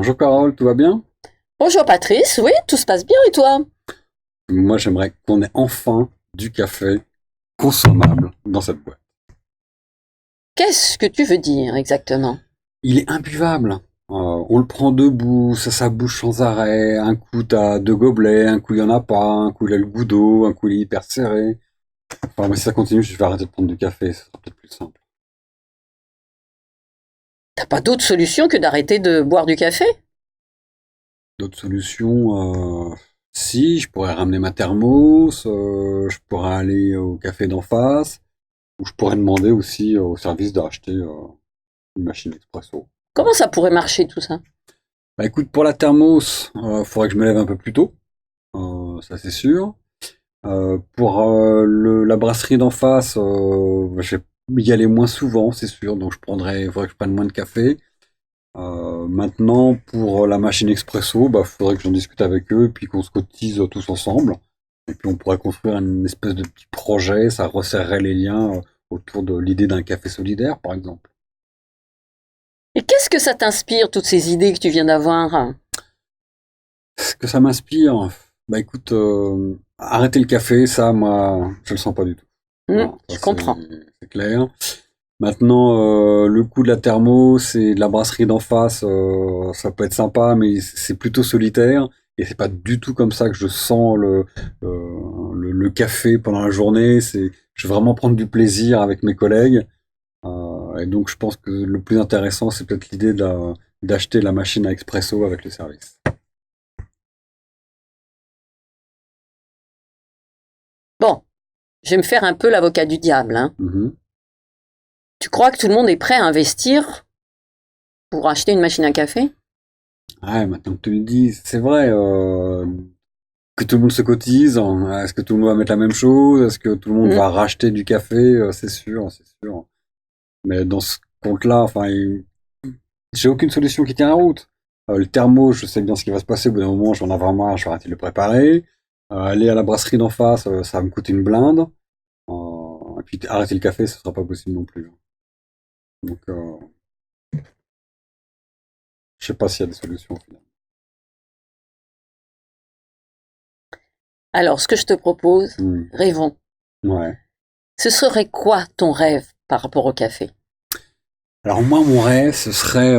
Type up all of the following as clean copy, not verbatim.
Bonjour Carole, tout va bien? Bonjour Patrice, oui, tout se passe bien et toi? Moi j'aimerais qu'on ait enfin du café consommable dans cette boîte. Qu'est-ce que tu veux dire exactement? Il est imbuvable. On le prend debout, ça bouge sans arrêt. Un coup t'as deux gobelets, un coup il y en a pas, un coup il a le goût d'eau, un coup il est hyper serré. Enfin, mais si ça continue, je vais arrêter de prendre du café, ce sera peut-être plus simple. T'as pas d'autre solution que d'arrêter de boire du café? D'autres solutions, si, je pourrais ramener ma thermos, je pourrais aller au café d'en face, ou je pourrais demander aussi au service d'acheter une machine expresso. Comment ça pourrait marcher tout ça? Bah écoute, pour la thermos, faudrait que je me lève un peu plus tôt, ça c'est sûr. Pour la brasserie d'en face, je vais y aller moins souvent, c'est sûr, donc faudrait que je prenne moins de café. Maintenant, pour la machine expresso, bah faudrait que j'en discute avec eux, et puis qu'on se cotise tous ensemble. Et puis on pourrait construire une espèce de petit projet, ça resserrerait les liens autour de l'idée d'un café solidaire, par exemple. Et qu'est-ce que ça t'inspire, toutes ces idées que tu viens d'avoir? Ce que ça m'inspire, bah écoute, arrêter le café, ça, moi, je le sens pas du tout. Voilà, Je ça comprends. c'est clair. Maintenant, le coup de la thermos et de la brasserie d'en face, ça peut être sympa, mais c'est plutôt solitaire. Et c'est pas du tout comme ça que je sens le café pendant la journée. Je veux vraiment prendre du plaisir avec mes collègues. Et donc, je pense que le plus intéressant, c'est peut-être l'idée d'acheter la machine à expresso avec le service. Bon, je vais me faire un peu l'avocat du diable, hein. Mhm. Tu crois que tout le monde est prêt à investir pour acheter une machine à café? Ouais, maintenant que tu le dis, c'est vrai que tout le monde se cotise. Est-ce que tout le monde va mettre la même chose? Est-ce que tout le monde Hmm. va racheter du café? C'est sûr, c'est sûr. Mais dans ce compte-là, enfin, j'ai aucune solution qui tient la route. Le thermo, je sais bien ce qui va se passer. Au bout d'un moment, je vais en avoir marre, je vais arrêter de le préparer. Aller à la brasserie d'en face, ça va me coûter une blinde. Et puis arrêter le café, ce sera pas possible non plus. Donc, je sais pas s'il y a des solutions au final. Alors, ce que je te propose, Hmm. rêvons. Ouais. Ce serait quoi ton rêve par rapport au café? Alors moi, mon rêve, ce serait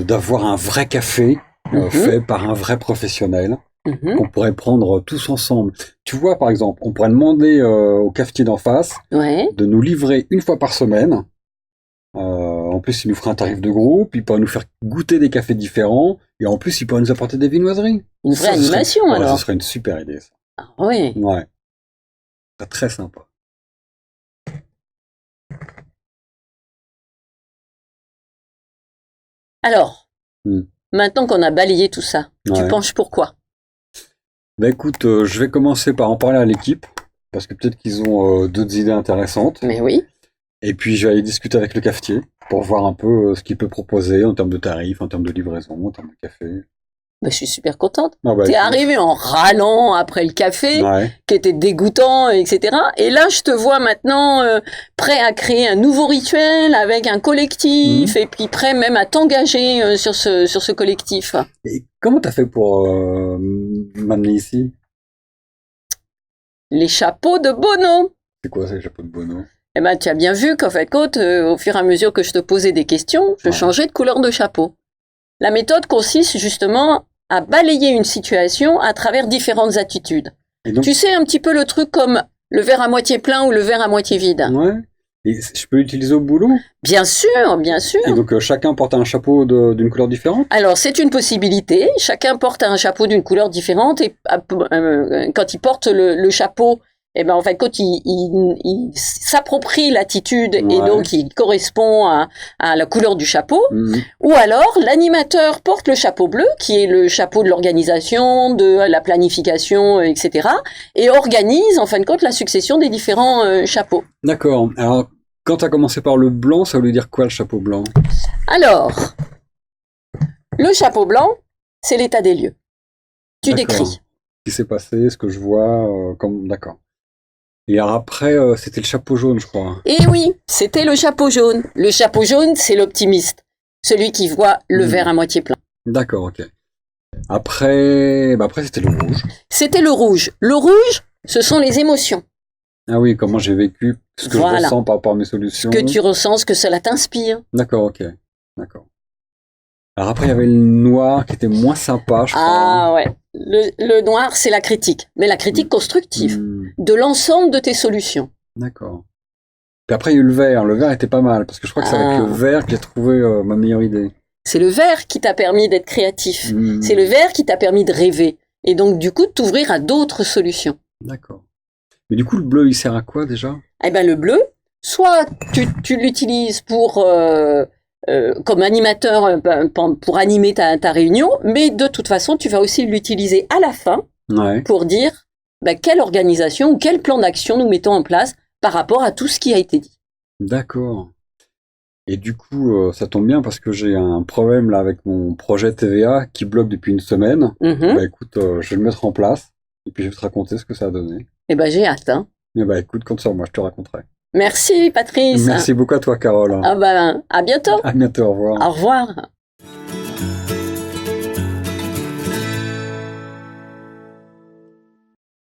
d'avoir un vrai café Mhm, fait par un vrai professionnel mhm. qu'on pourrait prendre tous ensemble. Tu vois, par exemple, on pourrait demander au cafetier d'en face Ouais, de nous livrer une fois par semaine. En plus, il nous fera un tarif de groupe, il pourra nous faire goûter des cafés différents, et en plus, il pourra nous apporter des viennoiseries. une vraie animation Ce alors. serait une super idée, ça. Ah oui. Ouais, ce serait très sympa. Alors, Hmm. maintenant qu'on a balayé tout ça, tu Ouais. penches pour quoi? Bah écoute, je vais commencer par en parler à l'équipe, parce que peut-être qu'ils ont d'autres idées intéressantes. Mais oui, Et puis je vais aller discuter avec le cafetier pour voir un peu ce qu'il peut proposer en termes de tarifs, en termes de livraison, en termes de café. bah, je suis super contente. Ah bah T'es écoute, arrivé en râlant après le café, ouais. qui était dégoûtant, etc. Et là, je te vois maintenant prêt à créer un nouveau rituel avec un collectif, Mhm. et puis prêt même à t'engager sur ce collectif. Et comment t'as fait pour m'amener ici? Les chapeaux de Bono. C'est quoi ces chapeaux de Bono? Eh ben, tu as bien vu qu'en fait, au fur et à mesure que je te posais des questions, je Ouais. changeais de couleur de chapeau. La méthode consiste justement à balayer une situation à travers différentes attitudes. Et donc, Tu sais un petit peu le truc comme le verre à moitié plein ou le verre à moitié vide. ouais. Et je peux l'utiliser au boulot? Bien sûr, bien Et sûr. donc chacun porte un chapeau d'une couleur différente? Alors c'est une possibilité. Chacun porte un chapeau d'une couleur différente et quand il porte le chapeau, eh ben en fait quand il s'approprie l'attitude et Ouais. donc il correspond à la couleur du chapeau. Mhm. Ou alors, l'animateur porte le chapeau bleu, qui est le chapeau de l'organisation, de la planification, etc. Et organise, en fin de compte, la succession des différents chapeaux. D'accord. Alors, quand t'as commencé par le blanc, ça voulait dire quoi le chapeau blanc? Alors, le chapeau blanc, c'est l'état des lieux. Tu D'accord. décris. Ce qui s'est passé, ce que je vois, d'accord. Et alors après, c'était le chapeau jaune, je crois. Et oui, c'était le chapeau jaune. Le chapeau jaune, c'est l'optimiste. celui qui voit le Hmm. verre à moitié plein. D'accord, ok. Après c'était le rouge. C'était le rouge. Le rouge, ce sont les émotions. Ah oui, comment j'ai vécu, ce que Voilà. je ressens par rapport à mes Ce solutions. que tu ressens, ce que cela t'inspire. D'accord, ok. D'accord. Alors après, il y avait le noir qui était moins sympa, je crois. Ah ouais. Le noir, c'est la critique. Mais la critique constructive. Hmm, De l'ensemble de tes solutions. d'accord. Puis après, il y a eu le vert. Le vert était pas mal, parce que je crois que c'est avec le vert que j'ai trouvé ma meilleure idée. C'est le vert qui t'a permis d'être créatif. Hmm, C'est le vert qui t'a permis de rêver. Et donc, du coup, de t'ouvrir à d'autres solutions. d'accord. Mais du coup, le bleu, il sert à quoi déjà? Eh ben, le bleu, soit tu l'utilises pour comme animateur pour animer ta réunion, mais de toute façon, tu vas aussi l'utiliser à la fin Ouais. pour dire quelle organisation ou quel plan d'action nous mettons en place par rapport à tout ce qui a été dit. D'accord. Et du coup, ça tombe bien parce que j'ai un problème là avec mon projet TVA qui bloque depuis une semaine. Mhm. Bah écoute, je vais le mettre en place et puis je vais te raconter ce que ça a donné. Eh ben, j'ai hâte. Hein. Et bah écoute, compte sur moi, je te raconterai. Merci, Patrice. Merci beaucoup à toi, Carole. Ah ben, à bientôt. À bientôt, au revoir. Au revoir.